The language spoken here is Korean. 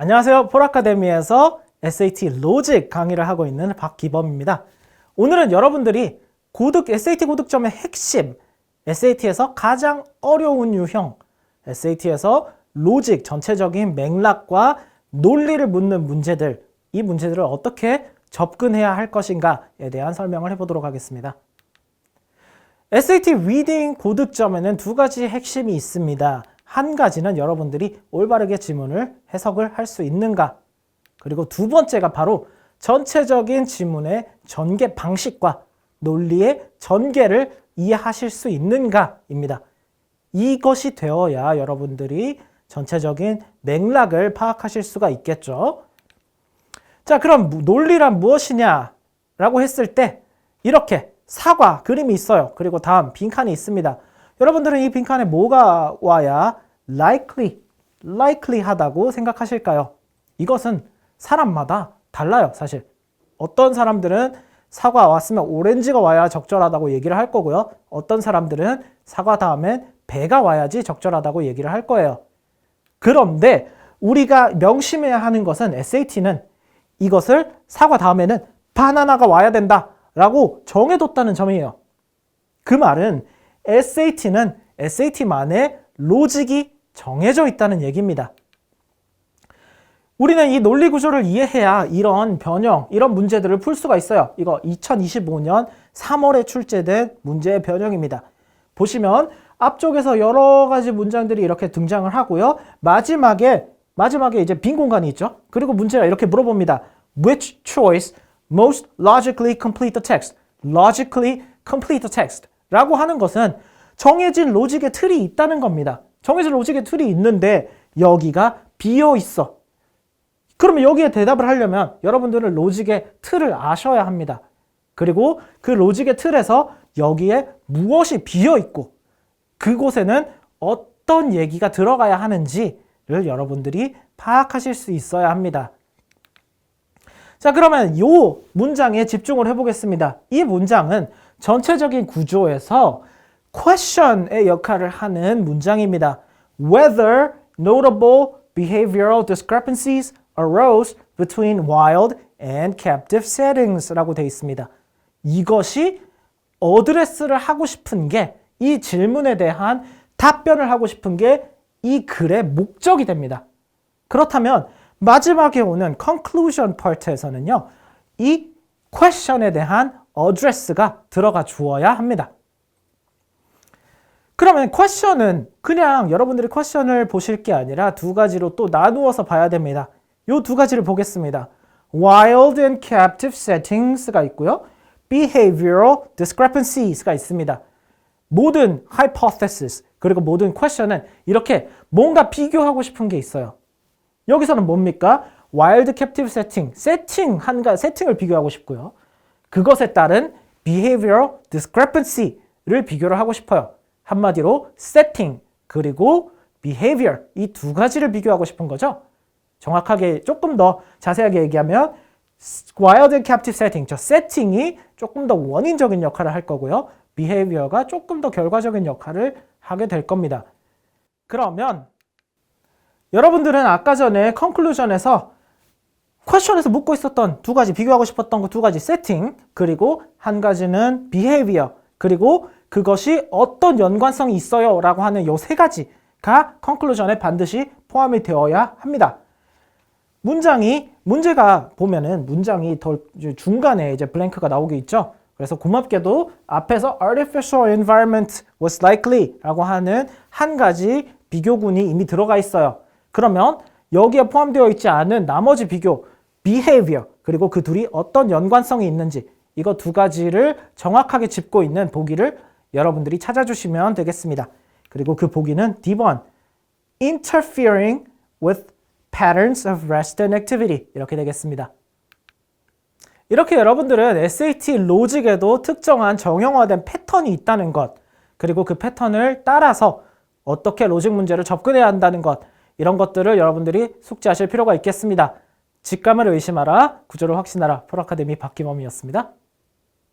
안녕하세요. 폴아카데미에서 SAT 로직 강의를 하고 있는 박기범입니다. 오늘은 여러분들이 SAT 고득점의 핵심, SAT에서 가장 어려운 유형, SAT에서 로직, 전체적인 맥락과 논리를 묻는 문제들, 이 문제들을 어떻게 접근해야 할 것인가에 대한 설명을 해보도록 하겠습니다. SAT 리딩 고득점에는 두 가지 핵심이 있습니다. 한 가지는 여러분들이 올바르게 지문을 해석을 할 수 있는가, 그리고 두 번째가 바로 전체적인 지문의 전개 방식과 논리의 전개를 이해하실 수 있는가입니다. 이것이 되어야 여러분들이 전체적인 맥락을 파악하실 수가 있겠죠. 자, 그럼 논리란 무엇이냐라고 했을 때 이렇게 사과 그림이 있어요. 그리고 다음 빈칸이 있습니다. 여러분들은 이 빈칸에 뭐가 와야 likely 하다고 생각하실까요? 이것은 사람마다 달라요, 사실. 어떤 사람들은 사과 왔으면 오렌지가 와야 적절하다고 얘기를 할 거고요. 어떤 사람들은 사과 다음엔 배가 와야지 적절하다고 얘기를 할 거예요. 그런데 우리가 명심해야 하는 것은 SAT는 이것을 사과 다음에는 바나나가 와야 된다라고 정해뒀다는 점이에요. 그 말은 SAT는 SAT만의 로직이 정해져 있다는 얘기입니다. 우리는 이 논리 구조를 이해해야 이런 변형, 이런 문제들을 풀 수가 있어요. 이거 2025년 3월에 출제된 문제의 변형입니다. 보시면 앞쪽에서 여러 가지 문장들이 이렇게 등장을 하고요. 마지막에 이제 빈 공간이 있죠. 그리고 문제가 이렇게 물어봅니다. Which choice most logically complete the text? Logically complete the text. 라고 하는 것은 정해진 로직의 틀이 있다는 겁니다. 정해진 로직의 틀이 있는데 여기가 비어 있어. 그러면 여기에 대답을 하려면 여러분들은 로직의 틀을 아셔야 합니다. 그리고 그 로직의 틀에서 여기에 무엇이 비어 있고 그곳에는 어떤 얘기가 들어가야 하는지를 여러분들이 파악하실 수 있어야 합니다. 자, 그러면 이 문장에 집중을 해보겠습니다. 이 문장은 전체적인 구조에서 question의 역할을 하는 문장입니다. Whether notable behavioral discrepancies arose between wild and captive settings 라고 되어 있습니다. 이것이 어드레스를 하고 싶은 게, 이 질문에 대한 답변을 하고 싶은 게 이 글의 목적이 됩니다. 그렇다면 마지막에 오는 conclusion part에서는요, 이 question에 대한 어드레스가 들어가 주어야 합니다. 그러면 question은 그냥 여러분들이 question을 보실 게 아니라 두 가지로 또 나누어서 봐야 됩니다. 이 두 가지를 보겠습니다. Wild and captive settings가 있고요. Behavioral discrepancies가 있습니다. 모든 hypothesis 그리고 모든 question은 이렇게 뭔가 비교하고 싶은 게 있어요. 여기서는 뭡니까? Wild captive 세팅을 비교하고 싶고요. 그것에 따른 behavioral discrepancy를 비교를 하고 싶어요. 한마디로 setting 그리고 behavior 이 두 가지를 비교하고 싶은 거죠. 정확하게 조금 더 자세하게 얘기하면 wild and captive setting, 저 세팅이 조금 더 원인적인 역할을 할 거고요. behavior가 조금 더 결과적인 역할을 하게 될 겁니다. 그러면 여러분들은 아까 전에 conclusion에서 question에서 묻고 있었던 두 가지, 비교하고 싶었던 그 두 가지 setting, 그리고 한 가지는 behavior, 그리고 그것이 어떤 연관성이 있어요 라고 하는 요 세 가지가 conclusion에 반드시 포함이 되어야 합니다. 문제가 보면은 문장이 중간에 이제 블랭크가 나오게 있죠. 그래서 고맙게도 앞에서 artificial environment was likely 라고 하는 한 가지 비교군이 이미 들어가 있어요. 그러면 여기에 포함되어 있지 않은 나머지 비교, behavior, 그리고 그 둘이 어떤 연관성이 있는지 이거 두 가지를 정확하게 짚고 있는 보기를 여러분들이 찾아주시면 되겠습니다. 그리고 그 보기는 D1, interfering with patterns of rest and activity 이렇게 되겠습니다. 이렇게 여러분들은 SAT 로직에도 특정한 정형화된 패턴이 있다는 것, 그리고 그 패턴을 따라서 어떻게 로직 문제를 접근해야 한다는 것, 이런 것들을 여러분들이 숙지하실 필요가 있겠습니다. 직감을 의심하라, 구조를 확신하라. 폴아카데미 박기범이었습니다.